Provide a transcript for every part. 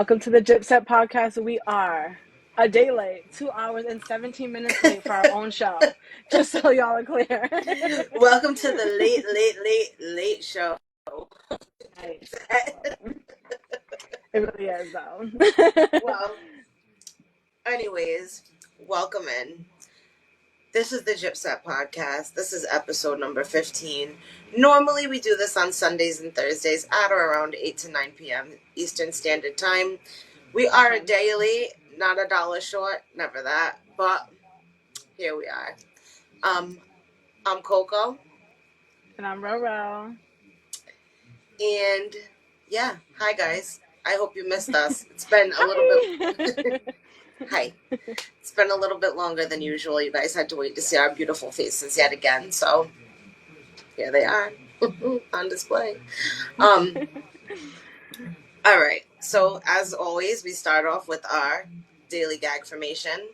Welcome to the Gypset Podcast. We are a day late, 2 hours and 17 minutes late for our own show. Just so y'all are clear. Welcome to the late show. Nice. It really is, though. Well, anyways, welcome in. This is the Gypset Podcast. This is episode number 15. Normally we do this on Sundays and Thursdays at or around 8 to 9 p.m. Eastern Standard Time. We are a day late, not a dollar short, never that, but here we are. I'm Coco. And I'm Roro. And yeah, hi guys. I hope you missed us. It's been a little bit... Hi. It's been a little bit longer than usual. You guys had to wait to see our beautiful faces yet again. So here they are on display. All right. So as always, we start off with our daily gag formation.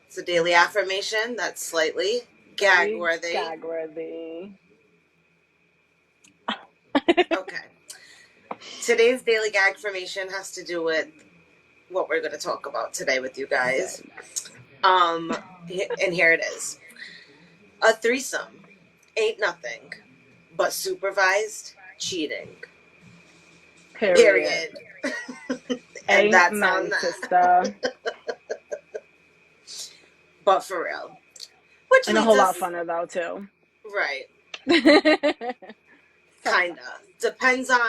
It's a daily affirmation that's slightly gag-worthy. Okay. Today's daily gag formation has to do with what we're going to talk about today with you guys. And here it is. A threesome ain't nothing but supervised cheating. Period. And that's on that. Sister. But for real. Which and a whole lot funner, though, too. Right. Kinda. Depends on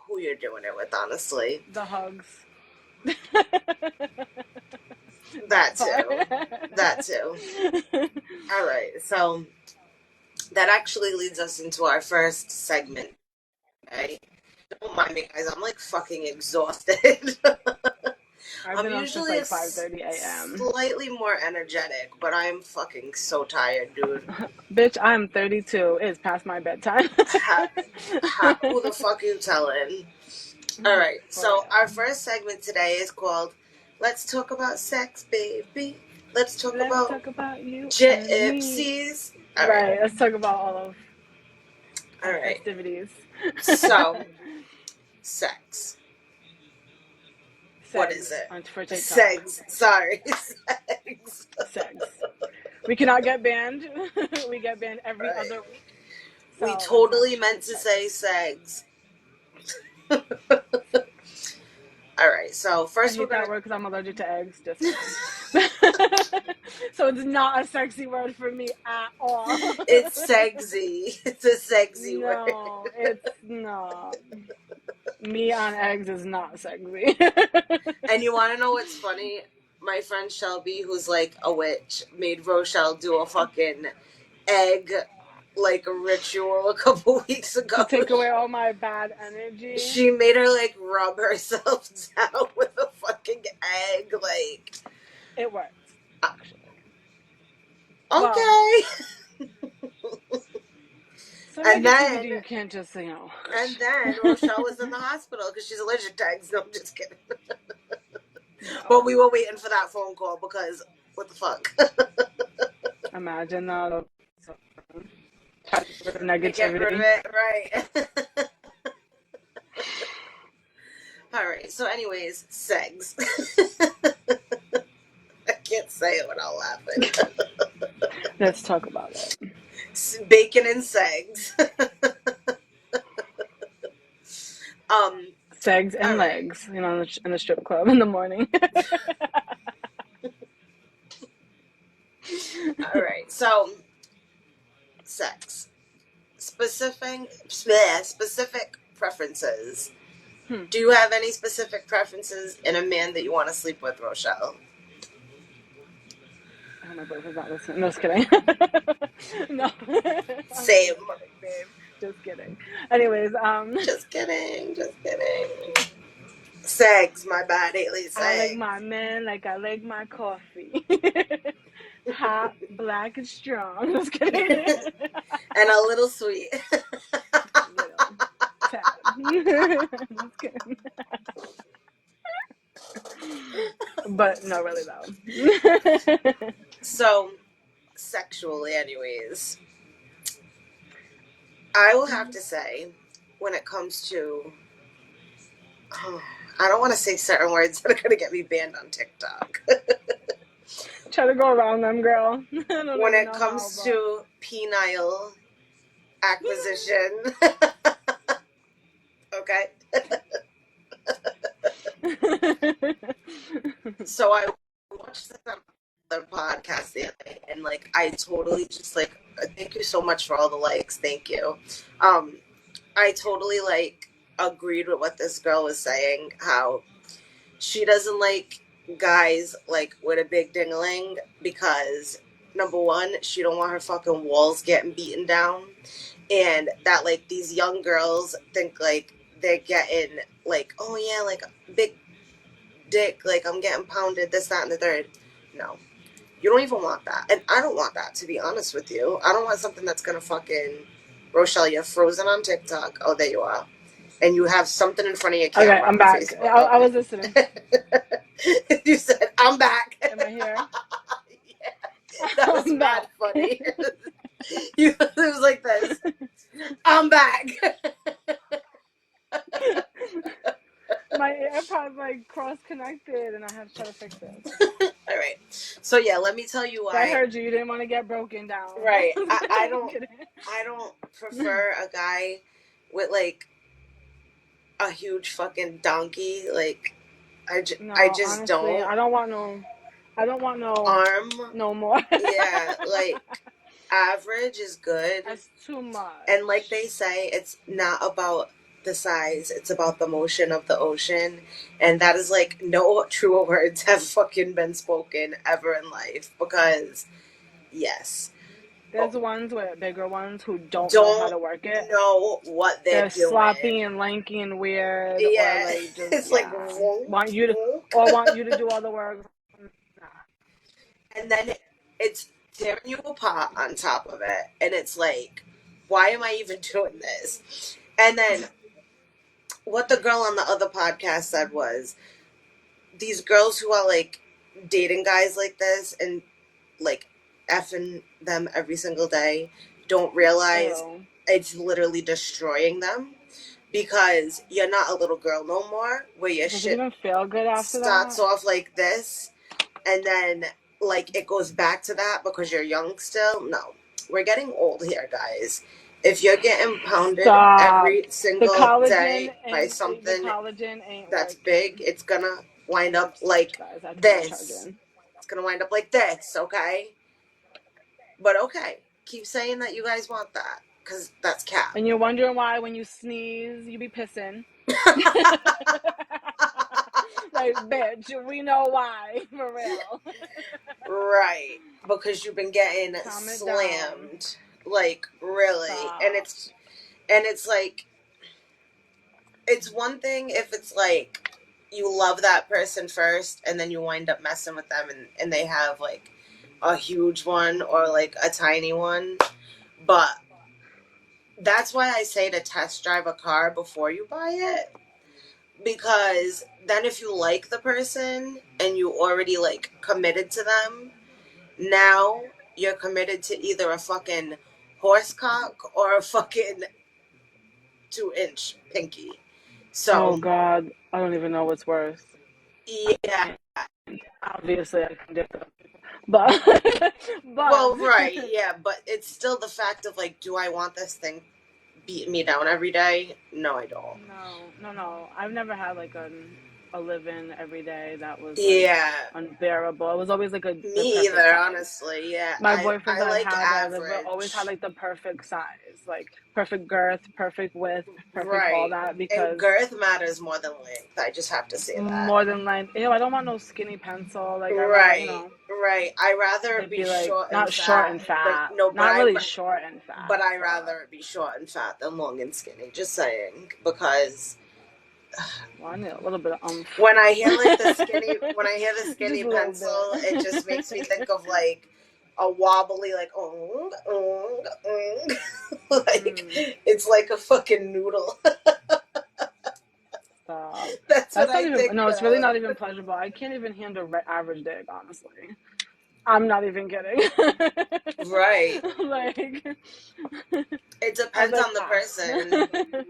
who you're doing it with, honestly. The hugs. That too. All right, so that actually leads us into our first segment. Okay? Don't mind me, guys. I'm like fucking exhausted. I'm usually like 5:30 a.m. Slightly more energetic, but I'm fucking so tired, dude. Bitch, I'm 32. It's past my bedtime. Who the fuck you telling? All right, so our first segment today is called "Let's Talk About Sex, Baby." Let's talk about you gypsies. All right, let's talk about all of our festivities. So, sex. What is it? Sex. Sorry. Sex. We cannot get banned. We get banned every other week. So we totally meant to say sex. All right, so first we're gonna... that word because I'm allergic to eggs. Just so it's not a sexy word for me at all. It's sexy. It's a sexy word. No, it's not. Me on eggs is not sexy. And you want to know what's funny? My friend Shelby, who's like a witch, made Rochelle do a fucking egg like a ritual a couple weeks ago. To take away all my bad energy. She made her like rub herself down with a fucking egg. Like it worked. Actually. Okay. Well, and then you can't just And then Rochelle was in the hospital because she's allergic to eggs. No, I'm just kidding. But we were waiting for that phone call because what the fuck? Imagine that. Negativity. Get rid of it, right? All right. So, anyways, segs. I can't say it without laughing. Let's talk about it. Bacon and segs. Segs and legs, you know, in the strip club in the morning. All right, so sex. Specific preferences. Do you have any specific preferences in a man that you want to sleep with, Rochelle? Oh, my boyfriend's not listening. No, just kidding. No. Same. Babe. Just kidding. Anyways, Just kidding. Sex, my body, sex. I like my man like I like my coffee. Hot, black, and strong. Just kidding. And a little sweet. Just kidding. But no, really though. So, sexually, anyways, I will have to say, when it comes to I don't want to say certain words that are going to get me banned on TikTok. Try to go around them, girl. I don't When even it know how, comes but... to penile acquisition. Okay. So I watched this other podcast the other day, and like I totally just like thank you so much for all the likes. Thank you. I totally like agreed with what this girl was saying. How she doesn't like guys like with a big dingling because number one, she don't want her fucking walls getting beaten down, and that like these young girls think like they're getting like, oh yeah, like big dick, like I'm getting pounded, this, that, and the third. No. You don't even want that. And I don't want that, to be honest with you. I don't want something that's gonna fucking Rochelle, you're frozen on TikTok. Oh, there you are. And you have something in front of your Okay, camera I'm on back. Facebook. I Okay. was listening. You said, I'm back. Am I here? Yeah, that was I'm mad back. funny. It was like this. I'm back. My AirPods like cross-connected, and I have to try to fix it. All right. So yeah, let me tell you But I why. heard you. You didn't want to get broken down. Right. I I'm don't kidding. I don't prefer a guy with like a huge fucking donkey. Like I No, just honestly, don't. I don't want no. I don't want Arm. no more. Yeah, like average is good. That's too And like much. they say, it's not about the size, it's about the motion of the ocean. And that is like no truer words have fucking been spoken ever in life because yes. There's ones with bigger ones who don't know how Don't to work it. know what they're They're doing. sloppy and lanky and weird, or Yeah, like just it's like want wonk, you to wonk. want you to do all the work. Nah. And then it's tearing you apart on top of it. And it's like, why am I even doing this? And then what the girl on the other podcast said was these girls who are like dating guys like this and like effing them every single day don't realize Ew. it's literally destroying them because you're not a little girl no more where your Does it shit even feel good after starts that? off like this and then like it goes back to that because you're young still. No, we're getting old here, guys. If you're getting pounded Stop. every single day by The something collagen ain't that's big, working. it's gonna wind up like Guys, I have to put my charger this. in. It's gonna wind up like this, okay? But okay, keep saying that you guys want that because that's cap. And you're wondering why when you sneeze, you be pissing. Like, bitch, we know why, for real. Right, because you've been getting Calm it down. slammed, like really, Stop. and it's like it's one thing if it's like you love that person first and then you wind up messing with them and they have like a huge one or like a tiny one, but that's why I say to test drive a car before you buy it because then if you like the person and you already like committed to them, now you're committed to either a fucking horse cock or a fucking 2-inch pinky. Oh, So God. I don't even know what's worse. yeah. Obviously, I can differ. But, but, Well, right, yeah, but it's still the fact of like, do I want this thing beating me down every day? No, I don't. no. I've never had like a live-in every day that was like Yeah, unbearable. It was always like the me perfect either, size. honestly. Yeah, My boyfriends I that I've like had that I live with always had average. like the perfect size, like perfect girth, perfect width, perfect all Right. that And because girth matters more than length. I just have to say that. more than length. Ew, I don't want no skinny pencil. Like I rather, Right, right. I rather it it be be like short and not short fat. and Like fat, no, not really short and fat, but I but rather it be short and fat than long and skinny. Just saying because well, I need a little bit of when I hear like when I hear the skinny just a little pencil, it just makes me think of like a wobbly like mm, like it's like a fucking noodle. stop. That's what That's not I even. think No, it's really of. not even pleasurable. I can't even handle average dick, honestly. I'm not even kidding. Right. Like, It I was depends like, on the person.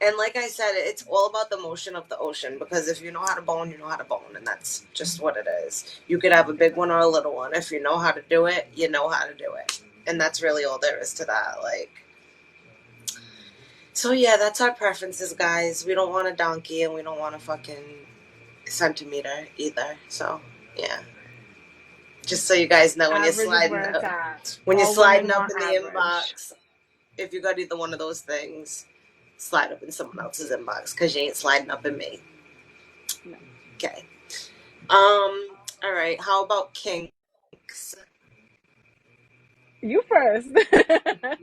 And like I said, it's all about the motion of the ocean, because if you know how to bone, you know how to bone, and that's just what it is. You could have a big one or a little one. If you know how to do it, you know how to do it. And that's really all there is to that. Like, so yeah, that's our preferences, guys. We don't want a donkey and we don't want a fucking centimeter either. So yeah. Just so you guys know, when you're Average is sliding where it's up, at. when you're All sliding women up want in the average. inbox, if you got either one of those things, slide up in someone else's inbox, because you ain't sliding up in me. No. Okay. All right. How about kinks? You first. I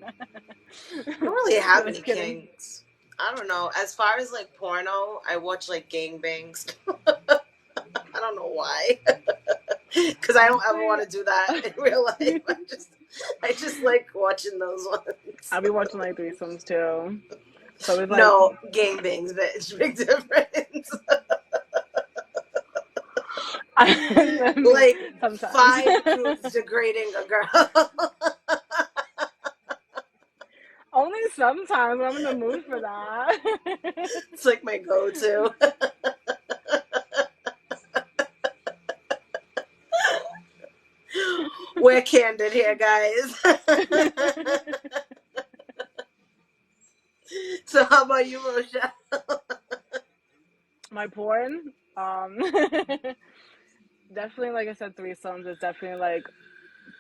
don't really have any Just kidding. kinks. I don't know. As far as like porno, I watch like gangbangs. I don't know why. Because I don't ever want to do that in real life. I just like watching those ones. I'll be watching like threesomes too. So it's like No, gangbangs, bitch. Big difference. I mean, Like sometimes. 5 dudes degrading a girl. Only sometimes when I'm in the mood for that. It's like my go-to. We're candid here, guys. So how about you, Rochelle? My porn, definitely, like I said, threesomes is definitely like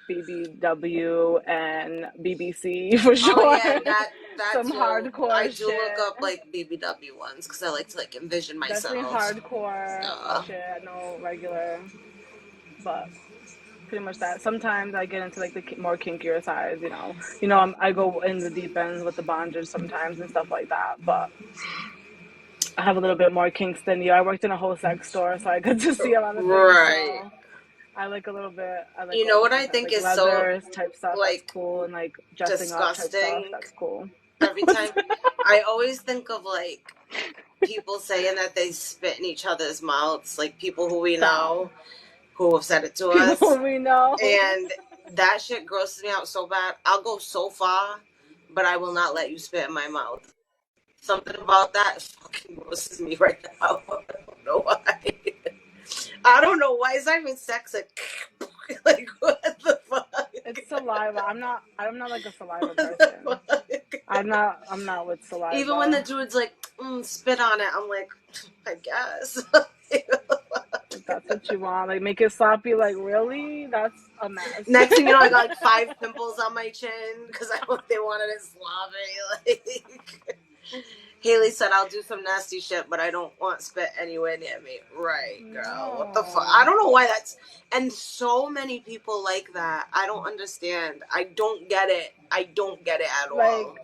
BBW and BBC for Oh sure. yeah, that Some too. I hardcore do look shit. up like BBW ones because I like to like envision Definitely myself. hardcore shit, no regular, but pretty much that. Sometimes I get into like the more kinkier sides, I go in the deep ends with the bondage sometimes and stuff like that, but I have a little bit more kinks than you. I worked in a whole sex store, so I get to see a lot of things. Right. So I like a little bit. I like You all know what I different types, think like is so leathers type stuff. That's like cool, and like dressing up type stuff. disgusting That's cool. every time. I always think of like people saying that they spit in each other's mouths, like people who we Stop. know who have said it to People us. we know. And that shit grosses me out so bad. I'll go so far, but I will not let you spit in my mouth. Something about that fucking grosses me right now. I don't know why. I don't know why. It's not even sex. Like, what the fuck? It's saliva. I'm not like a saliva What the person. fuck? I'm not with saliva. Even when the dude's like, spit on it, I'm like, I guess. If that's what you want, like make it sloppy. Like really, that's a mess. Next thing you know, I got like 5 pimples on my chin because they wanted it sloppy. Like, Haley said, I'll do some nasty shit, but I don't want spit anywhere near me. Right, girl. No. What the fuck? I don't know why that's... And so many people like that. I don't understand. I don't get it. I don't get it at all.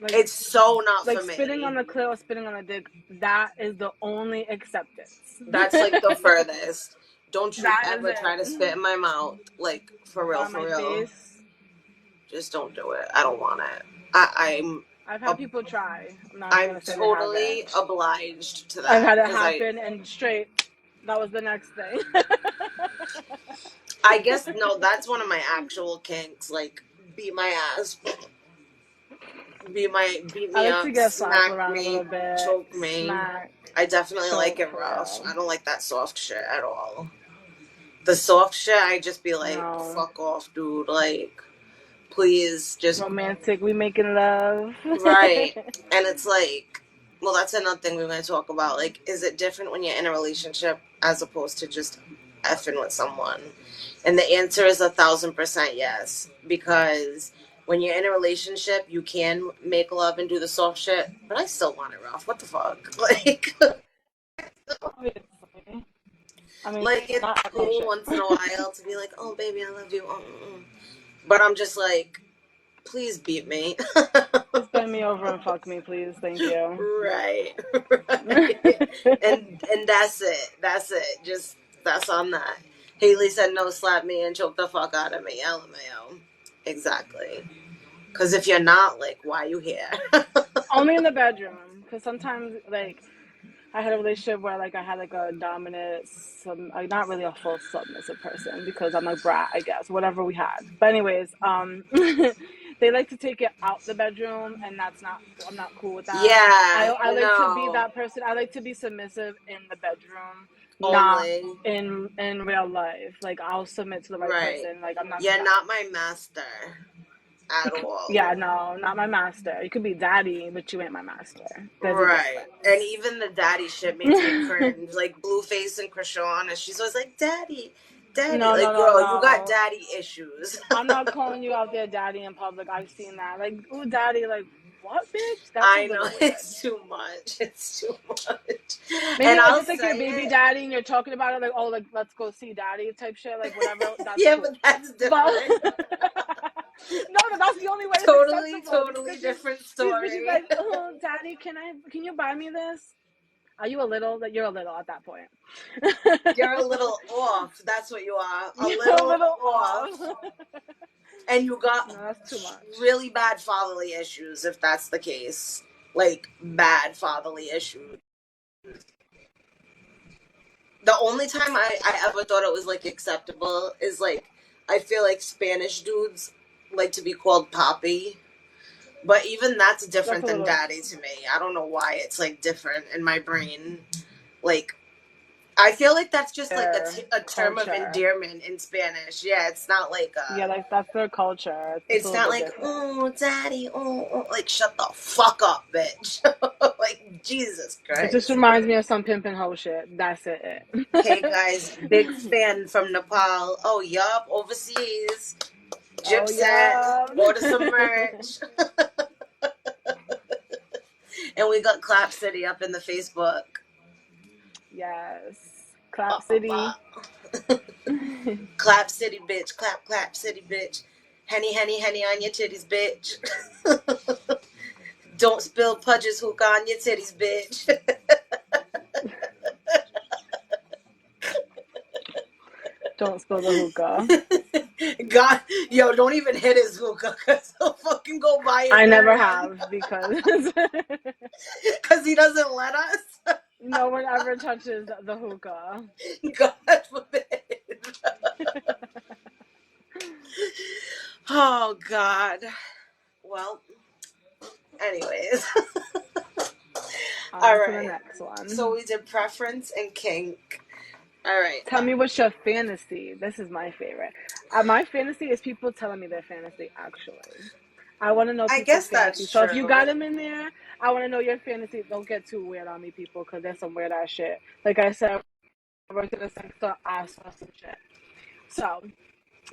Like, it's so not like for me. spitting on the clit or spitting on the dick, that is the only acceptance. That's like the furthest. Don't you That ever is try it. to spit in my mouth. Like, for real, On for my real. face. Just don't do it. I don't want it. I've had people try. I'm totally obliged to that. I've had it happen and straight. That was the next thing. I guess, no, that's one of my actual kinks. Like, beat my ass. Beat me I like up, to get slapped smack around a me, little bit. choke me. Smack. I definitely like it rough. I don't like that soft shit at all. The soft shit, I just be like, fuck off, dude. Like, please, just... Romantic, we making love. Right. And it's like, well, that's another thing we're going to talk about. Like, is it different when you're in a relationship as opposed to just effing with someone? And the answer is 1,000% yes. Because when you're in a relationship, you can make love and do the soft shit, but I still want it rough. What the fuck? Like, I mean, like, it's cool once in a while to be like, oh, baby, I love you. But I'm just like, please beat me. Just bend me over and fuck me, please. Thank you. Right. And that's it. That's it. Just, that's on that. Haley said, no, slap me and choke the fuck out of me. LMAO. Exactly. Because if you're not, like, why are you here? Only in the bedroom. Because sometimes, like, I had a relationship where, like, I had, like, a dominant, not really a full submissive person because I'm a brat, I guess, whatever we had. But anyways, they like to take it out the bedroom, and I'm not cool with that. Yeah, I like to be no. that person. I like to be submissive in the bedroom, not Only. in real life. Like, I'll submit to the right Right. person. Like, I'm not You're that. not my master at Yeah, all. no, not my master. You could be daddy, but you ain't my master. There's a Right. And difference. even the daddy shit makes me cringe. Like Blueface and Krishan, and she's always like, Daddy, Daddy. No, no, Like, no, girl, you got no. daddy issues. I'm not calling you out there daddy in public. I've seen that. Like, ooh, daddy, like, what, bitch? That's a I know, little weird. it's too much. It's too much. Maybe And if I'll it's like your say baby it. daddy and you're talking about it, like, oh, like, let's go see daddy type shit, like, whatever, that's Yeah, cool. but that's But different. no, no, that's the only way it's Totally, acceptable. totally different These bitches story. like, oh, daddy, can you buy me this? Are you a little? That you're a little at that point. You're a little off. That's what you are. A You're a little little off. off. And you got No, that's too much. really bad fatherly issues if that's the case. Like, bad fatherly issues. The only time I ever thought it was, like, acceptable is, like, I feel like Spanish dudes like to be called papi. But even that's That's different a than little. daddy to me. I don't know why it's, like, different in my brain. Like, I feel like that's just like a term of Culture. endearment in Spanish. Yeah, it's not like Yeah, like that's their culture. It's a it's little not bit like, different. oh, daddy, oh, like, shut the fuck up, bitch. Like, Jesus It just Christ. reminds me of some pimpin' hoe shit. That's it. Hey guys, big fan from Nepal. Oh, yup, overseas. Oh Gypset, yeah. order some merch. And we got Clap City up in the Facebook. Yes. Clap City. Clap City, bitch. Clap, clap City, bitch. Henny, henny, henny on your titties, bitch. Don't spill Pudge's hookah on your titties, bitch. Don't spill the hookah. God, yo, don't even hit his hookah because he'll fucking go buy it I there never again. have because Because he doesn't let us. no one ever touches the hookah. God forbid. Oh, God. Well, anyways. On All to the right. next one. So we did preference and kink. All right. Tell me what's your fantasy. This is my favorite. My fantasy is people telling me their fantasy, actually. I want to know I people's guess fantasy. that's So if you got true. them in there, I want to know your fantasy. Don't get too weird on me, people, because there's some weird ass shit. Like I said, I worked at a sex store. I saw some shit. So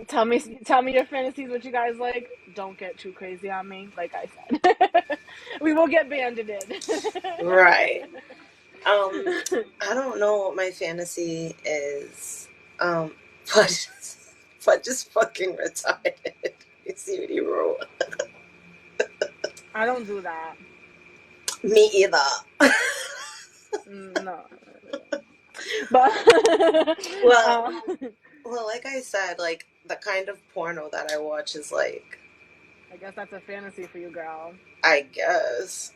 tell me your fantasies. What you guys like. Don't get too crazy on me. Like I said, we will get banded. Right. I don't know what my fantasy is. But but just fucking retired. You see what he wrote? I don't do that. Me either. No. But Well, well, like I said, like the kind of porno that I watch is like, I guess that's a fantasy for you, girl. I guess,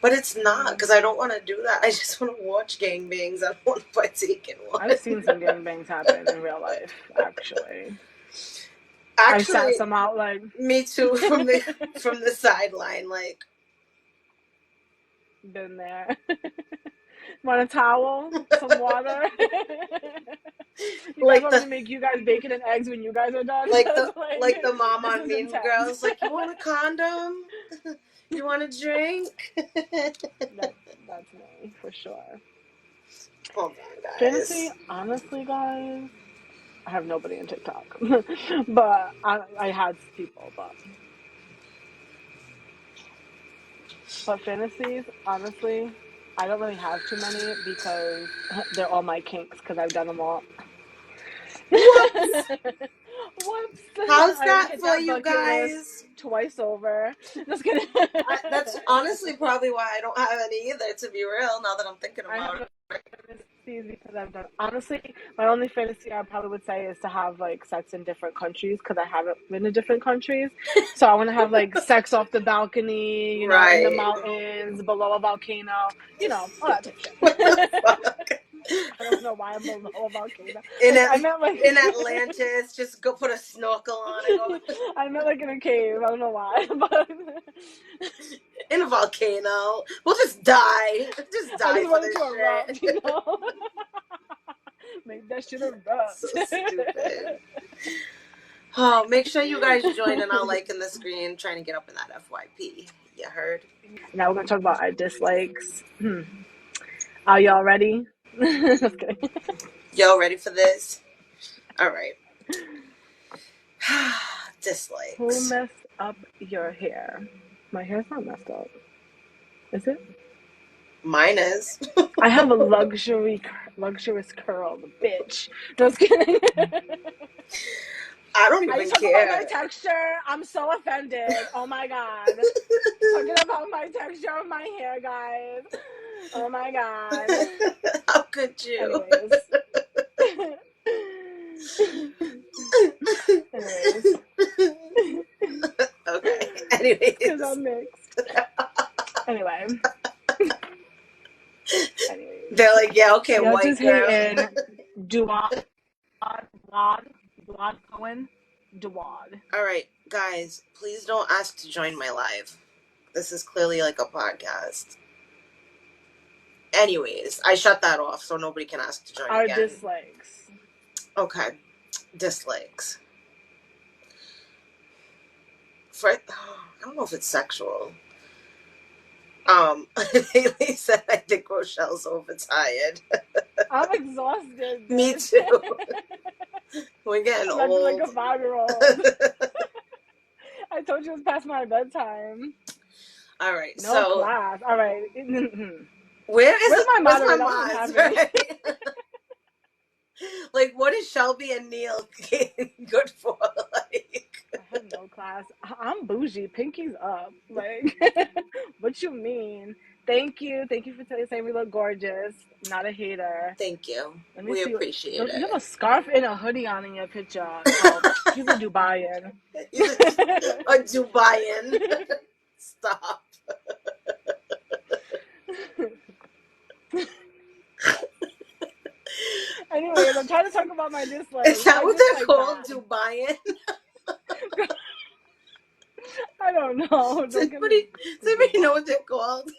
but it's not because I don't want to do that. I just want to watch gangbangs. I don't want to partake in one. I've seen some gangbangs happen in real life, actually. I've sat Actually, some out like me too. From the sideline, like. been there. Want a towel? Some water? You guys Like want me to make you guys bacon and eggs when you guys are done? like the mom this on is Mean intense. Girls, like, you want a condom? You want a drink? That's me for sure. Hold on, guys. Fantasy, honestly, guys, I have nobody in TikTok, but I had people, but fantasies, honestly, I don't really have too many because they're all my kinks because I've done them all. Whoops! Whoops! How's I've that hit for that you bucket list guys? twice over. Just kidding. That's honestly probably why I don't have any either, to be real, now that I'm thinking I about have it. fantasies because I've done. Honestly, my only fantasy I probably would say is to have like sex in different countries because I haven't been to different countries. So I want to have like sex off the balcony, in the Right. mountains, below a volcano, all that type What the shit. fuck? I don't know why I'm below a volcano. In, Like, I meant like in Atlantis, just go put a snorkel on and go. I meant like in a cave. I don't know why, but In a volcano. We'll just die. Just I die just for wanted this to erupt, shit. Make that shit erupt. So stupid. Oh, make sure you guys join and I'll like in the screen trying to get up in that FYP. You heard? Now we're gonna talk about our dislikes. Are y'all ready? Just kidding. Y'all ready for this? All right. Who Dislikes. messed up your hair? My hair's not messed up. Is it? Mine is. I have a luxurious curl, bitch. Just kidding. I don't Are you even talking about my care. texture? I'm so offended. Oh my god. Talking about my texture of my hair, guys. Oh my god. How could you? Anyways. Anyways. Okay. Because Anyways. I'm mixed. Anyway. They're like, yeah, okay, Y'all white just girl. hating Duad Cohen. Duad. All right, guys, please don't ask to join my live. This is clearly like a podcast. Anyways, I shut that off so nobody can ask to join Our again. dislikes. Okay. Dislikes. I don't know if it's sexual. Haley said I think Rochelle's overtired. I'm exhausted. Me too. We're getting I'm acting like old. a 5-year-old. I told you it was past my bedtime. All right, No so class. All right. where's my moderator? mods? That's what's happening. Right? Like, what is Shelby and Neil good for? Like, I have no class. I'm bougie. Pinky's up. Like, what you mean? Thank you. Thank you for saying we look gorgeous. I'm not a hater. thank you. Let me We see. appreciate You it. have a scarf and a hoodie on in your picture. Oh, he's a Dubaian. He's a Dubaian. Stop. Anyways, I'm trying to talk about my dislikes. Is that I what they're called? that. Dubaian? I don't know. Does anybody know what they're called?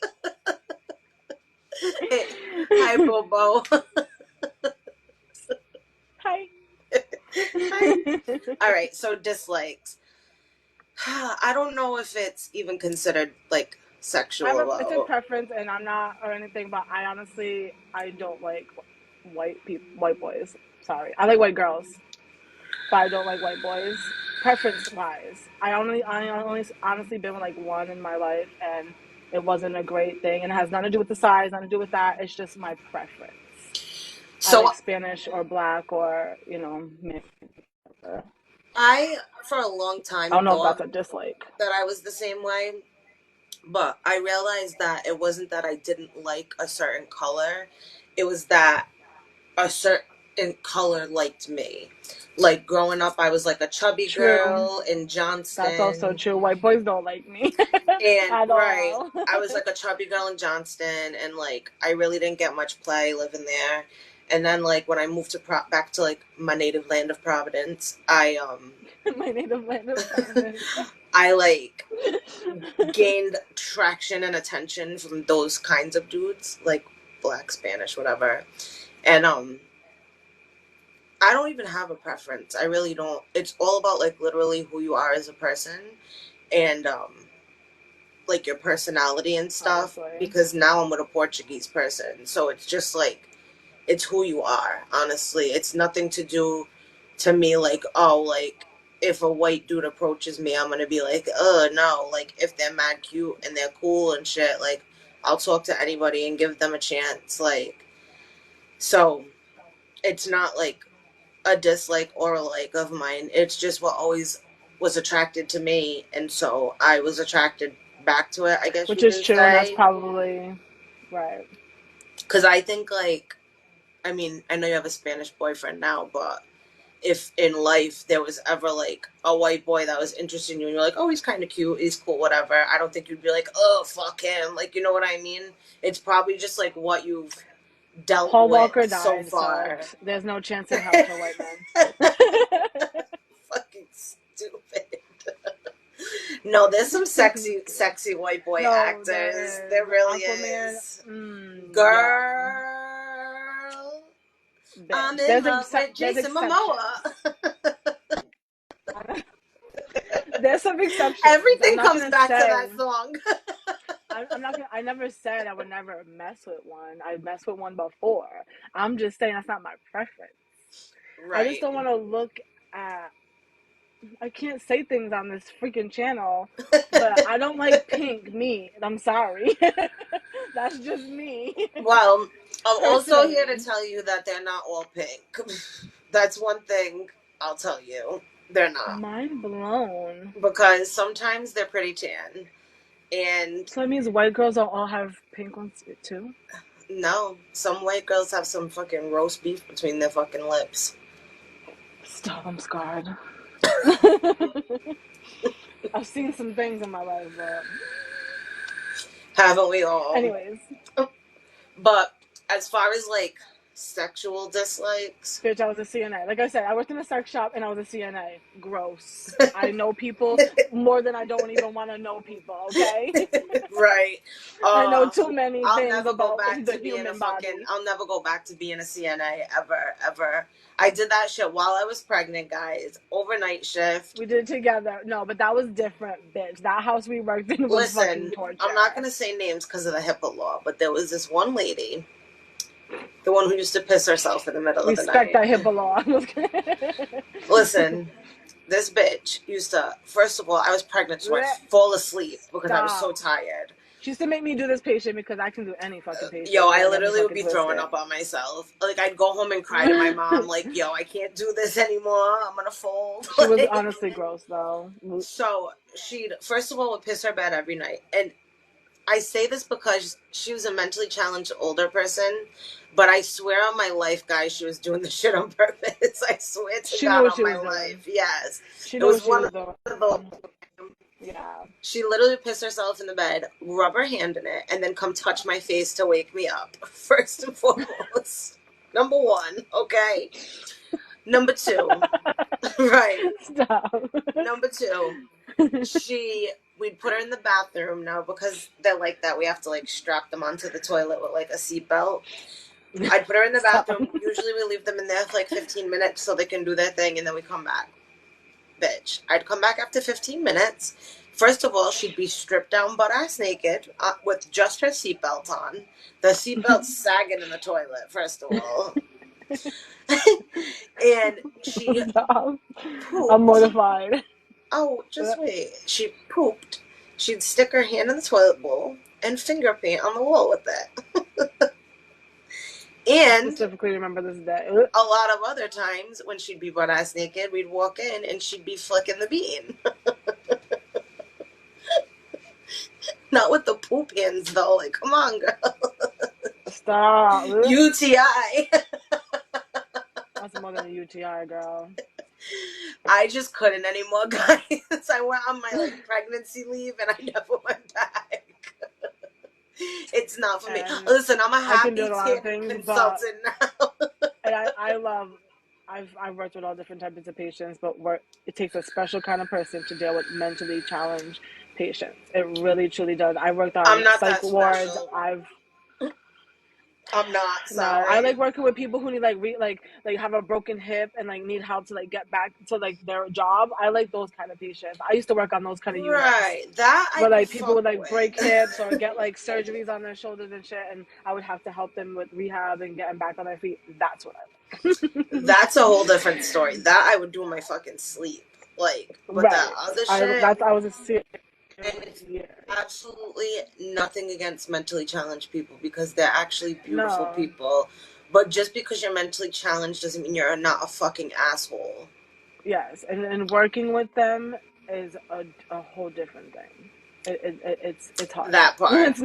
Hey, hi, Bobo. Hi. Hi. All right, so dislikes. I don't know if it's even considered like sexual. It's a preference, and I'm not or anything, but I don't like white boys. Sorry, I like white girls, but I don't like white boys. Preference wise, I only honestly been with like one in my life, and it wasn't a great thing, and it has nothing to do with the size, nothing to do with that. It's just my preference. So I like Spanish or black or mixed. I, for a long time, I don't know if thought that's a dislike. that I was the same way, but I realized that it wasn't that I didn't like a certain color. It was that a certain color liked me. Like growing up, I was like a chubby True. girl in Johnston. That's also true. White boys don't like me And at right, all. I was like a chubby girl in Johnston, and like I really didn't get much play living there. And then like when I moved to back to like my native land of Providence, My native land of Providence. I like gained traction and attention from those kinds of dudes, like black, Spanish, whatever. And I don't even have a preference. I really don't. It's all about like literally who you are as a person and like your personality and stuff. Honestly. Because now I'm with a Portuguese person, so it's just like it's who you are. Honestly, it's nothing to do to me like, oh, like if a white dude approaches me, I'm gonna be like, no. Like if they're mad cute and they're cool and shit, like I'll talk to anybody and give them a chance. Like, so it's not like a dislike or a like of mine. It's just what always was attracted to me, and so I was attracted back to it, I guess. Which you is can true, and that's say. probably right. Because I think like, I mean, I know you have a Spanish boyfriend now, but if in life there was ever like a white boy that was interested in you and you're like, oh, he's kind of cute, he's cool, whatever, I don't think you'd be like, oh, fuck him. Like, you know what I mean? It's probably just like what you've dealt Paul with Walker so died, so far. there's no chance in hell for white men. Fucking stupid. No, there's some sexy white boy No, actors. there There is really Aquaman. is. Yum, Girl, I'm bitch. in love with There's Jason exceptions. Momoa. There's some exceptions. I'm Everything not comes gonna back to say. that song. I'm not gonna. I never said I would never mess with one. I messed with one before. I'm just saying that's not my preference. I just Right. don't want to look at. I can't say things on this freaking channel, but I don't like pink meat. I'm sorry. That's just me Well, I'm also here to personally. tell you that they're not all pink. That's one thing I'll tell you. They're not. Mind blown. Because sometimes they're pretty tan. And So that means white girls don't all have pink ones too? no, some white girls have some fucking roast beef between their fucking lips. Stop, I'm scarred. I've seen some things in my life, but Haven't we all? anyways. But as far as like sexual dislikes, Bitch, I was a CNA. Like I said, I worked in a sex shop and I was a CNA. Gross. I know people more than I don't even want to know people, okay? right? I know too many I'll things never go about back the to being a human fucking. body. I'll never go back to being a CNA ever, ever. I did that shit while I was pregnant, guys. Overnight shift. We did it together. No, but that was different, bitch. That house we worked in was fucking Listen, I'm not torture. gonna say names because of the HIPAA law, but there was this one lady, the one who used to piss herself in the middle of the Respect night. that HIPAA law. Listen, this bitch used to. First of all, I was pregnant, so I'd fall asleep because I was so Stop. tired. She used to make me do this patient because I can do any fucking patient Yo, I without getting literally would fucking be throwing twisted. up on myself. Like, I'd go home and cry to my mom, like, yo, I can't do this anymore. I'm gonna fold. She was honestly gross, though. So, she'd, first of all, would piss her bed every night. And I say this because she was a mentally challenged older person, but I swear on my life, guys, she was doing the shit on purpose. I swear to She knew God what on she my was doing. life. Yes. She It knew was what she one was of doing. those. Yeah. She literally pissed herself in the bed, rub her hand in it, and then come touch my face to wake me up. First and foremost. Number one, okay? Number two, right. Stop. Number two, we'd put her in the bathroom now because they're like that. We have to like strap them onto the toilet with like a seatbelt. I'd put her in the Stop. bathroom. Usually we leave them in there for like 15 minutes so they can do their thing and then we come back. Bitch. I'd come back after 15 minutes. First of all, she'd be stripped down butt ass naked with just her seatbelt on. The seatbelt's sagging in the toilet, first of all. And she Stop. I'm pooped. mortified. Oh, just wait. She pooped. She'd stick her hand in the toilet bowl and finger paint on the wall with it. I And specifically remember this day. a lot of other times when she'd be butt ass naked, we'd walk in and she'd be flicking the bean. Not with the poop hands though. Like, come on, girl. Stop. UTI. That's more than a UTI, girl. I just couldn't anymore, guys. I went on my like pregnancy leave and I never went back. It's not for me. And Listen, I'm a I can happy do a lot of things, but consultant now. and I love. I've worked with all different types of patients, but it takes a special kind of person to deal with mentally challenged patients. It really truly does. I worked I'm on not psych that wards. special. I'm not No, I sorry. like working with people who need like have a broken hip and like need help to like get back to like their job. I like those kind of patients. I used to work on those kind of units Right, that I where could like people would fuck like break with. hips or get like surgeries on their shoulders and shit, and I would have to help them with rehab and getting back on their feet. That's what I like. That's a whole different story. That I would do in my fucking sleep. Like, but that Right. other shit, I was a serious and it's years. absolutely nothing against mentally challenged people because they're actually beautiful No. people. But just because you're mentally challenged doesn't mean you're not a fucking asshole. Yes, and working with them is a whole different thing. It's hard. That part.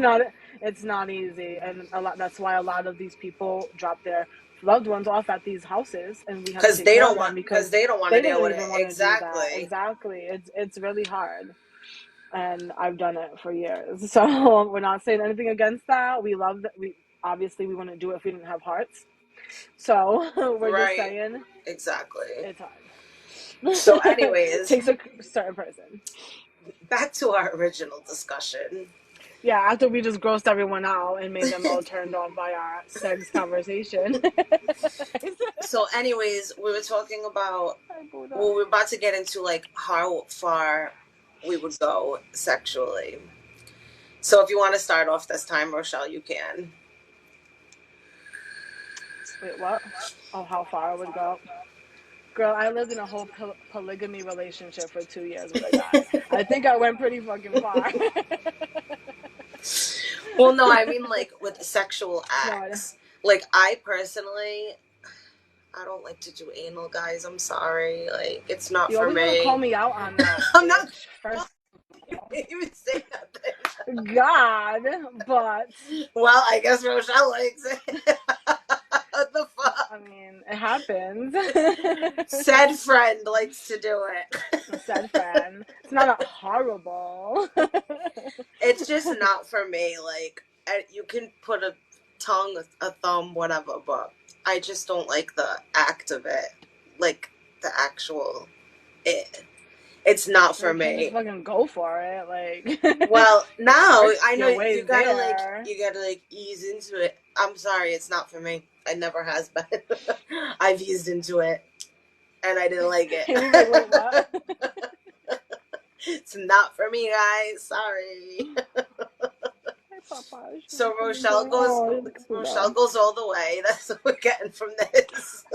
It's not easy, and a lot. That's why a lot of these people drop their loved ones off at these houses, and we have to Because take care of them because they don't want to they deal didn't with even it. want to do that. Exactly. Exactly. It's really hard, and I've done it for years. So we're not saying anything against that. We love that. obviously we wouldn't do it if we didn't have hearts. So we're just Right. saying Exactly. it's hard. So, anyways, Takes a certain person. back to our original discussion. Yeah, after we just grossed everyone out and made them all turned off by our sex conversation. So, anyways, we were talking about, well, we're about to get into like how far we would go sexually. So, if you want to start off this time, Rochelle, you can. Wait, what? Oh, how far I would go? Girl, I lived in a whole polygamy relationship for 2 years with a guy. I think I went pretty fucking far. Well, no, I mean like with sexual No, acts. Like I personally, I don't like to do anal, guys. I'm sorry. Like it's not you for always want to call me. me out on that, I'm not. bitch. First, Can't even say nothing. God, but Well, I guess Rochelle likes it. What the fuck? I mean, it happens. Said friend likes to do it. Said friend. It's not a horrible. It's just not for me. Like you can put a tongue, a thumb, whatever, but I just don't like the act of it. Like the actual it. It's not for You can't just me. fucking go for it, like. Well, now Work I know your you ways gotta there. ease into it. I'm sorry, it's not for me. It never has been. I've eased into it, and I didn't like it. And he's like, wait, what? It's not for me, guys. Sorry. Hey, Papa. So Rochelle goes all the way. That's what we're getting from this.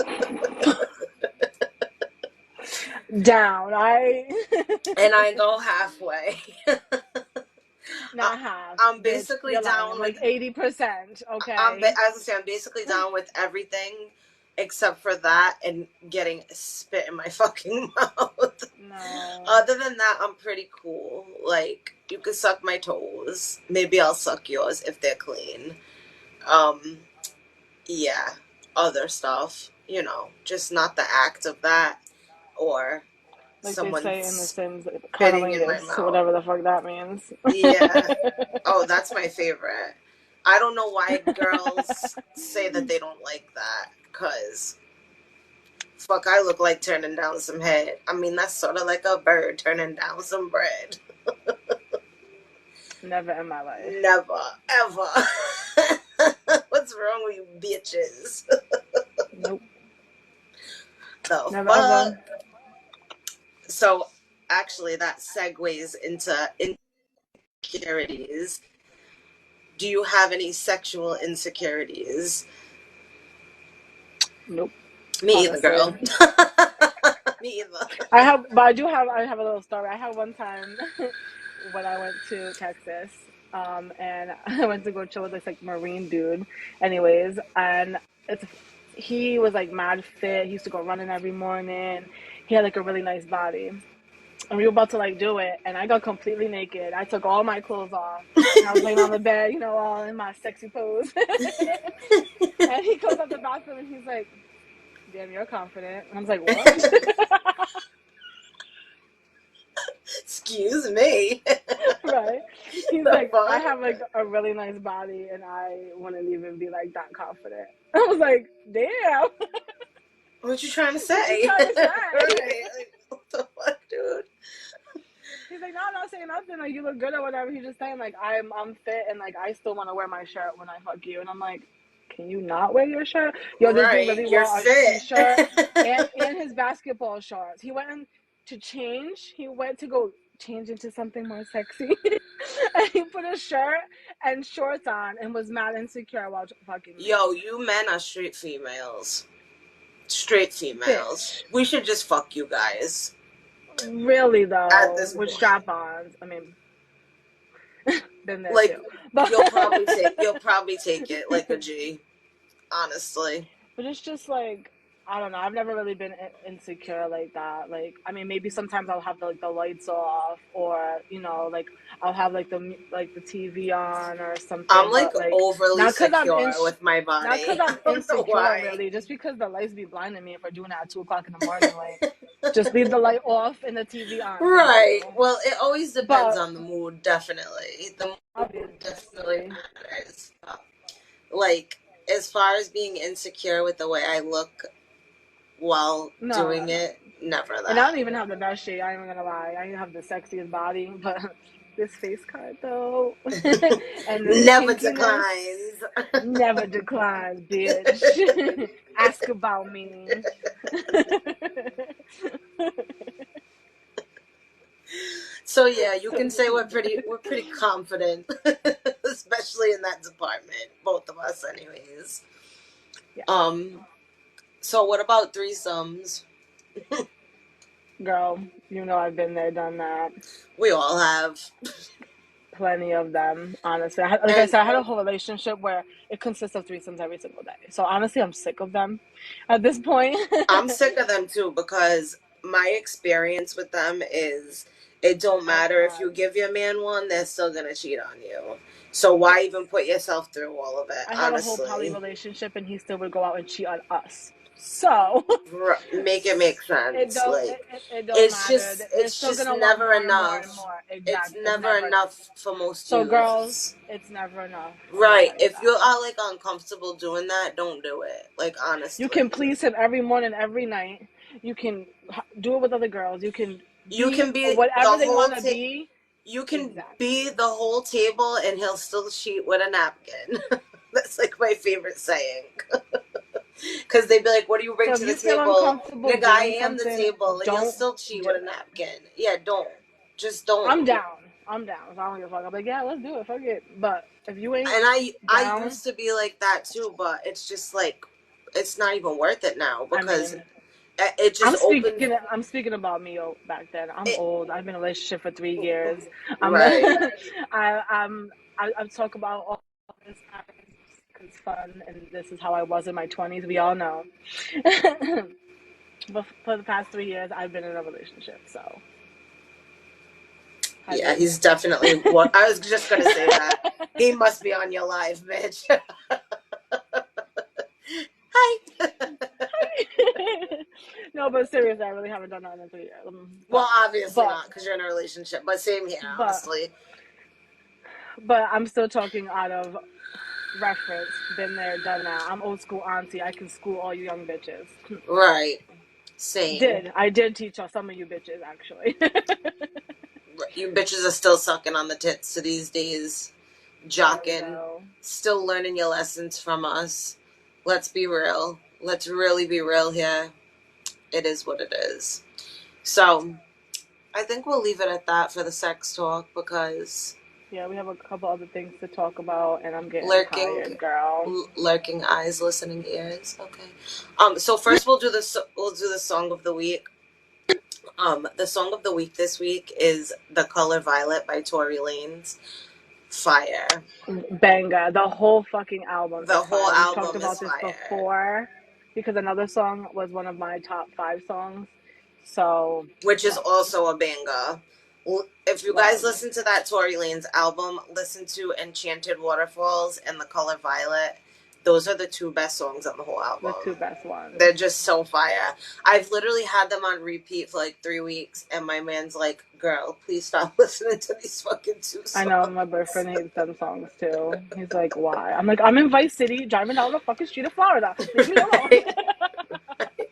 Down. And I go halfway. Not half. I'm Bitch, basically you're down lying. with Like 80%. Okay. as I say, I'm basically down with everything except for that and getting spit in my fucking mouth. No. Other than that, I'm pretty cool. Like you can suck my toes. Maybe I'll suck yours if they're clean. Yeah. Other stuff, just not the act of that or Like they say in The someone's Sims, spitting in my cunnilingus, mouth. whatever the fuck that means. Yeah. Oh, that's my favorite. I don't know why girls say that they don't like that. Because, fuck, I look like turning down some head. I mean, that's sort of like a bird turning down some bread. Never in my life. Never, ever. What's wrong with you bitches? Nope. The Never fuck? ever. So, actually, that segues into insecurities. Do you have any sexual insecurities? Nope. Me Honestly. either, girl. Me either. I have a little story. I had one time when I went to Texas, and I went to go chill with this like Marine dude. Anyways, and he was like mad fit. He used to go running every morning. He had like a really nice body. And we were about to like do it, and I got completely naked. I took all my clothes off, and I was laying on the bed, all in my sexy pose. And he goes out the bathroom, and he's like, "Damn, you're confident." And I was like, "What?" Excuse me. Right? He's The like, "I fuck? have like a really nice body, and I wouldn't even be like that confident." I was like, "Damn." What you trying to say? What you trying to say? Right. Like, what the fuck, dude? He's like, "No, I'm not saying nothing. Like, you look good or whatever." He's just saying like, I'm fit, and like I still want to wear my shirt when I fuck you. And I'm like, "Can you not wear your shirt?" Yo, this dude really You're wore a fit. t-shirt and his basketball shorts. He went in to change. He went to go change into something more sexy, and he put a shirt and shorts on and was mad insecure while fucking me. Yo, you men are straight females. Straight females. Bitch. We should just fuck you guys. Really though, At this with point. strap-ons. I mean, been there Like, too. But you'll probably take it like a G. Honestly. But it's just like, I don't know. I've never really been insecure like that. Like, I mean, maybe sometimes I'll have the lights off, or like I'll have like the TV on or something. I'm like but, overly not secure with my body. Not because I'm I don't know insecure, why. really. Just because the lights be blinding me if we're doing it at 2:00 in the morning. Like, just leave the light off and the TV on. Right. Well, it always depends on the mood. Definitely, the mood obviously. definitely matters. Like, as far as being insecure with the way I look while No, no, doing no. it, never And I that. don't even have the best shape. I ain't even gonna lie. I have the sexiest body, but this face card though, and this Never kinkiness declines. never declines, bitch. Ask about me. So yeah, you So can say we're pretty confident, especially in that department. Both of us, anyways. yeah, Um. So what about threesomes? girl, you know I've been there, done that. We all have, Plenty of them, honestly. Like I and said, I had a whole relationship where it consists of threesomes every single day. So honestly, I'm sick of them at this point. I'm sick of them too because my experience with them is it don't I matter if you can't. give your man one, they're still gonna cheat on you. So why Yes. even put yourself through all of it? I had a whole poly Honestly, relationship and he still would go out and cheat on us. So Make it make it sense. don't Like it don't it's matter. just They're it's still just gonna want never more and more and enough. more. It's Exactly. It's never never enough. enough for most So girls, humans. it's never enough. I'm gonna Right. tell you If you that. are like uncomfortable doing that, don't do it. Like You honestly. can please him every morning, every night. You can do it with other girls. You can You be can be the whatever they whole want to be. you can be Exactly. the whole table and he'll still cheat with a napkin. That's like my favorite saying. Because they'd be like, "What do you bring So if to the you feel table?" uncomfortable Nigga, I doing am the something, table, and you'll don't still cheat do with a it. napkin. Yeah, don't. Just don't. I'm down. I'm down. So I don't give a fuck. I'm like, yeah, let's do it. Fuck it. But if you ain't And I down, used to be like that too, but it's just like it's not even worth it now I because mean, it just opens I'm speaking about me back then. I'm it. old. I've been in a relationship for 3 years. I'm Right. I talk about all this time because it's fun and this is how I was in my 20s. We all know. But for the past 3 years, I've been in a relationship. So hi, Yeah, babe. he's definitely what I was just gonna say that. He must be on your live, bitch. Hi. No, but seriously, I really haven't done that in 3 years. Well, obviously But not because you're in a relationship, but same here, but honestly. but I'm still talking out of reference. Been there, done that. I'm old school auntie. I can school all you young bitches. Right. Same. I did teach some of you bitches actually. You bitches are still sucking on the tits to these days, There we jocking, go. still learning your lessons from us. Let's be real. Let's really be real here. It is what it is. So, I think we'll leave it at that for the sex talk because Yeah, we have a couple other things to talk about, and I'm getting lurking tired, girl. lurking eyes, listening ears. Okay. So first we'll do the song of the week. The song of the week this week is "The Color Violet" by Tory Lanez. Fire. Banger. The whole fucking album The is whole fire. We've talked album is about this fire, before because another song was one of my top 5 songs. So, which is yes, also a banger. If you guys love. listen to that Tory Lanez album, listen to "Enchanted Waterfalls" and "The Color Violet." Those are the two best songs on the whole The two album. best ones. They're just so fire. I've literally had them on repeat for like 3 weeks, and my man's like, "Girl, please stop listening to these fucking two I know songs." my boyfriend hates them songs too. He's like, why? I'm like, I'm in Vice City driving down the fucking street of Florida. Leave me alone. Right?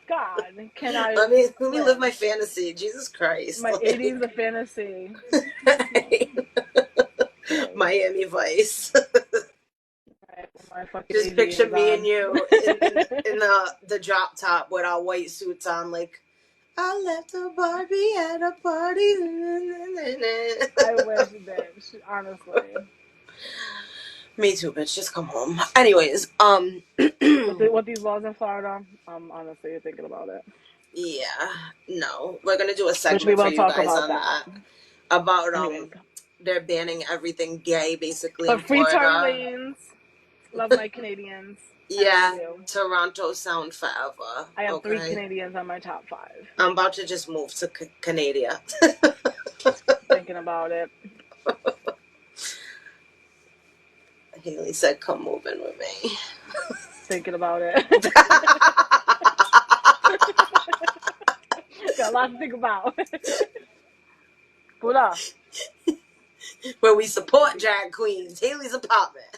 God, can I Let me live live? my fantasy. Jesus Christ. My 80s, the fantasy. Shit. Miami Vice. My fucking Just picture aviators me and on. you in the drop top with our white suits on, like I left a Barbie at a party. I wish, bitch. Honestly. Me too, bitch. Just come home. Anyways, With these laws in Florida, I'm honestly thinking about it. yeah, no, we're gonna do a Which we segment for will you talk guys about on that. that about Anyways. they're banning everything gay basically in But free Tory Florida. Lanes. Love my Canadians. As I Yeah, do. Toronto sound forever. I have 3 Okay, Canadians on my top 5. I'm about to just move to Canada. Thinking about it. Haley said, "Come move in with me." Thinking about it. Got a lot to think about. Buddha. Where we support drag queens. Haley's apartment.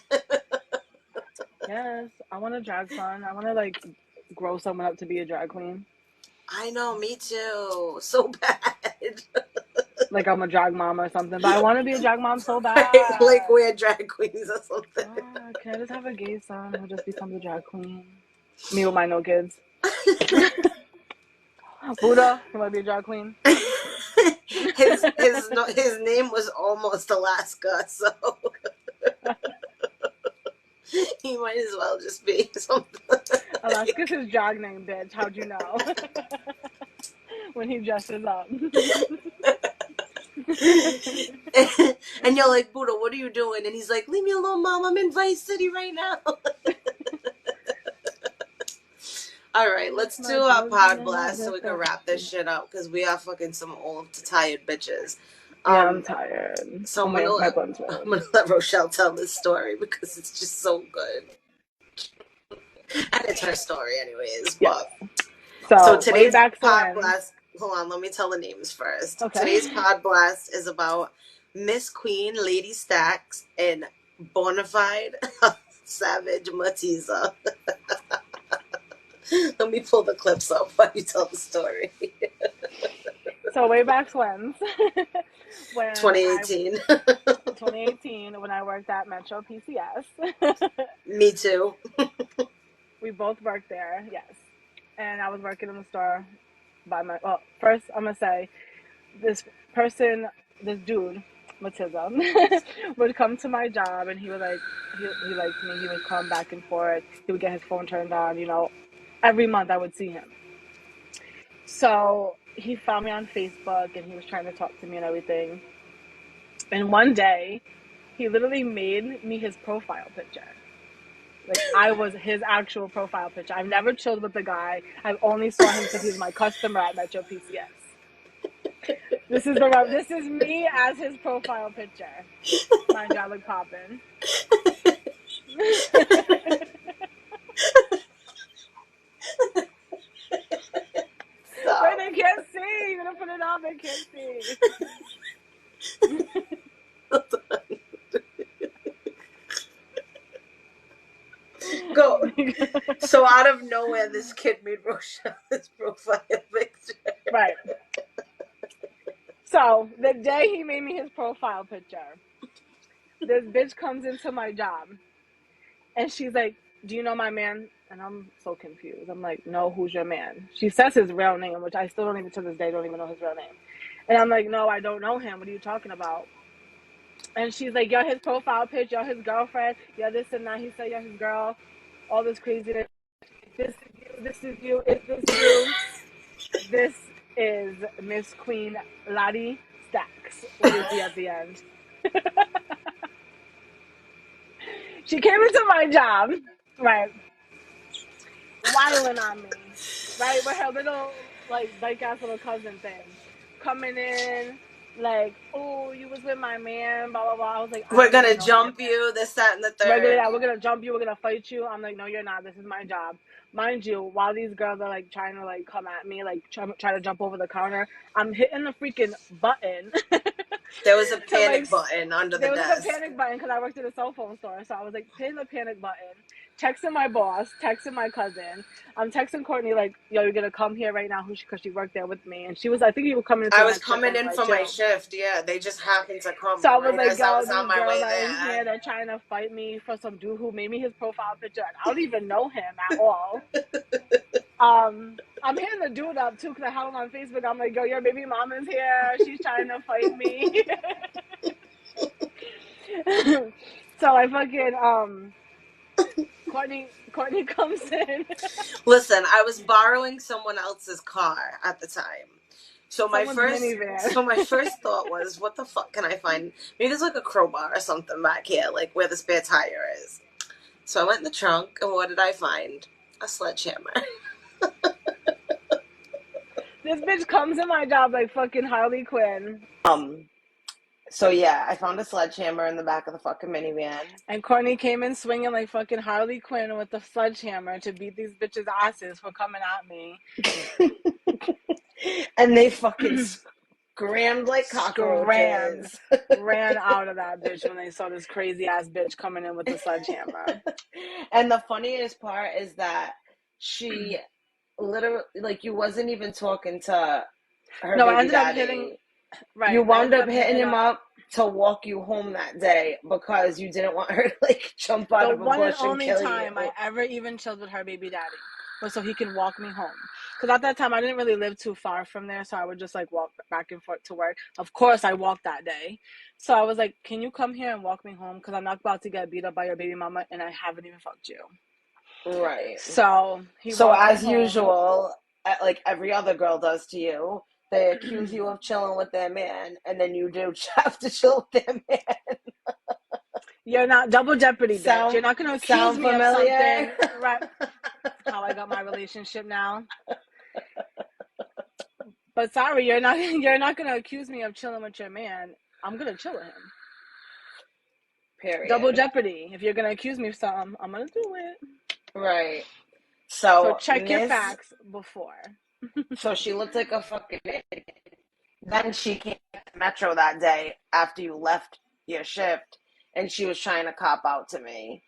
Yes, I want to drag fun. I want to like grow someone up to be a drag queen. I know, me too. So bad. Like I'm a drag mom or something. But I want to be a drag mom so Like bad. we're drag queens or something. God, can I just have a gay son who just becomes a drag queen? Me with my no kids. Buddha, you want to be a drag queen? His name was almost Alaska, so he might as well just be something. Alaska's his drag name, bitch. How'd you know? When he dresses up. And you're like, Buddha, what are you doing? And he's like, leave me alone, Mom. I'm in Vice City right now. All right, let's do My a pod children are blast so we can wrap this shit up because we are fucking some old, tired bitches. Yeah, I'm tired. So Oh my butt's I'm red. gonna let Rochelle tell this story because it's just so good, and it's her story anyways. Yes. But so So way today's back pod when. blast. Hold on, let me tell the names first. Today's Okay. pod blast is about Miss Queen, Lady Stacks, and Bonafide Savage Matiza. Let me pull the clips up while you tell the story. So way back when, when I 2018. 2018 when I worked at Metro PCS. Me too. We both worked there, yes. And I was working in the store by my well, first I'm gonna say this person, this dude, Matilda, would come to my job and he would like he liked me. He would come back and forth. He would get his phone turned on. Every month I would see him. So he found me on Facebook and he was trying to talk to me and everything. And one day, he literally made me his profile picture. Like I was his actual profile picture. I've never chilled with the guy. I've only saw him because he was my customer at Metro PCS. This is me as his profile picture. Mind you, I look poppin'. Wait, Stop. they can't see. You're gonna put it on. They can't see. Go. So out of nowhere, this kid made Rochelle his profile picture. Right. So the day he made me his profile picture, this bitch comes into my job and she's like, "Do you know my man?" And I'm so confused. I'm like, "No, who's your man?" She says his real name, which I still don't even to this day don't even know his real name. And I'm like, "No, I don't know him. What are you talking about?" And she's like, "You're his profile picture. You're his girlfriend. You're this and that." He said, "You're his girl." All this craziness. This is you. This is you. Is this you? This is Miss Queen Lottie Stacks with a Z at the end. She came into my job, right, whiling on me, right, with her little like dyke ass little cousin thing, coming in like, "Oh, you was with my man, blah blah blah." I was like, "I We're don't gonna even know your jump man." you, this, that, and the Regular, third. yeah, we're gonna jump you, we're gonna fight you. I'm like, "No, you're not. This is my job." Mind you, while these girls are like trying to like come at me, like try to jump over the counter, I'm hitting the freaking button There was a to like panic button under the there was like a desk. panic button because I worked at a cell phone store. So I was like hitting the panic button, texting my boss, texting my cousin. I'm texting Courtney like, "Yo, you're gonna come here right now," because she worked there with me, and she was, I think, you were coming into I the was next shift coming in anyway for my too. shift. Yeah, they just happened to come So I was right like, as I "Yo, was on these my girls way are in there. here. They're trying to fight me for some dude who made me his profile picture, and I don't even know him at all." I'm hitting the dude up too because I have him on Facebook. I'm like, "Yo, your baby mama's here. She's trying to fight me." So I fucking Courtney comes in. Listen, I was borrowing someone else's car at the time. Someone's minivan. So my first thought was, what the fuck can I find? Maybe there's like a crowbar or something back here, like where the spare tire is. So I went in the trunk, and what did I find? A sledgehammer. This bitch comes in my job like fucking Harley Quinn. So yeah, I found a sledgehammer in the back of the fucking minivan. And Courtney came in swinging like fucking Harley Quinn with the sledgehammer to beat these bitches' asses for coming at me. And they fucking Scrammed like Scrammed. cockroaches. Ran out of that bitch when they saw this crazy ass bitch coming in with the sledgehammer. And the funniest part is that she literally, like, you wasn't even talking to her No, I baby ended up daddy. hitting, You right. I wound ended up up hitting hitting him up up to walk you home that day because you didn't want her to, like, jump out the of a one and bush and only kill you. time I ever even chilled with her baby daddy was so he can walk me home. Because at that time, I didn't really live too far from there, so I would just like walk back and forth to work. Of course, I walked that day. So I was like, can you come here and walk me home? Because I'm not about to get beat up by your baby mama and I haven't even fucked you. Right. So he So, walked me as home. usual, like every other girl does to you, they accuse you of chilling with their man, and then you do have to chill with their man. You're not double jeopardy, bitch. You're Sound not going to accuse sound me of familiar? something. Right. How I got my relationship now. But sorry, you're not gonna accuse me of chilling with your man. I'm gonna chill with him. Double Period. jeopardy. If you're gonna accuse me of something, I'm gonna do it. Right. So So check your facts before. so she looked like a fucking idiot. Then she came to Metro that day after you left your shift, and she was trying to cop out to me.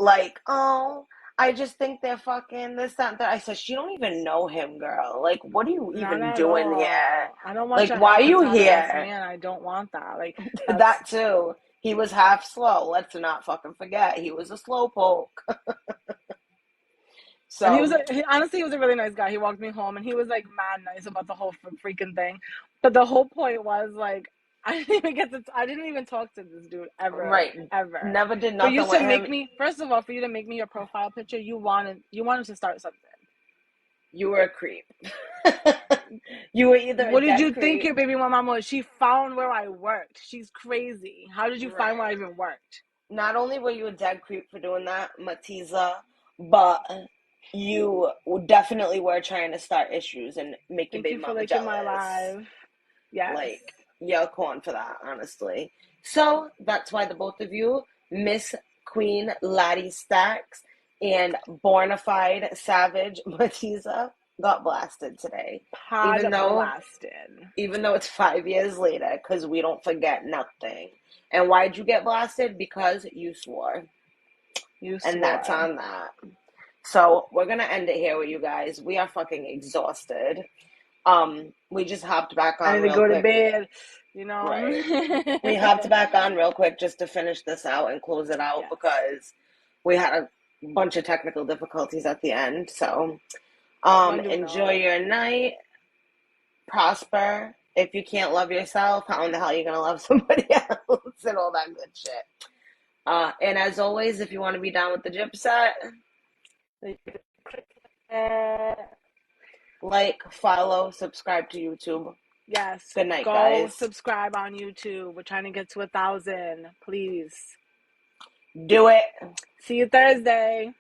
Like, oh, I just think they're fucking this, that, and that. I said, she don't even know him, girl. Like, what are you Not even at doing here? all. I don't want Like, your why are half you retarded ass here? man. I don't want that. Like that's That too. He was half slow. Let's not fucking forget. He was a slow poke. and So, honestly he was a really nice guy. He walked me home and he was like mad nice about the whole freaking thing. But the whole point was like I didn't even talk to this dude ever, right. ever. Never did For you nothing with to him. make me, first of all, for you to make me your profile picture, you wanted to start something. You were a creep. You were either a What did dead you think creep. your baby mama was? She found where I worked. She's crazy. How did you find where I Right. even worked? Not only were you a dead creep for doing that, Matiza, but you definitely were trying to start issues and make your Thank baby you for mama liking my jealous. live. Yes. Like, you're corn for that, honestly. So that's why the both of you, Miss Queen Laddie Stacks and Bornified Savage Matiza, got blasted today. Pod Even though blasted. even though it's 5 years later, because we don't forget nothing. And why'd you get blasted? Because you swore. You And that's swore. on that. So we're gonna end it here with you guys. We are fucking exhausted. We just hopped back I on need to real go to quick. bed, you know? Right. We hopped back on real quick just to finish this out and close it out Yes. because we had a bunch of technical difficulties at the end. So enjoy your night. Prosper. If you can't love yourself, how in the hell are you gonna love somebody else and all that good shit? And as always, if you want to be down with the gypset, like, follow, subscribe to YouTube. Yes. Good night, Go guys. subscribe on YouTube. We're trying to get to 1,000. Please. Do it. See you Thursday.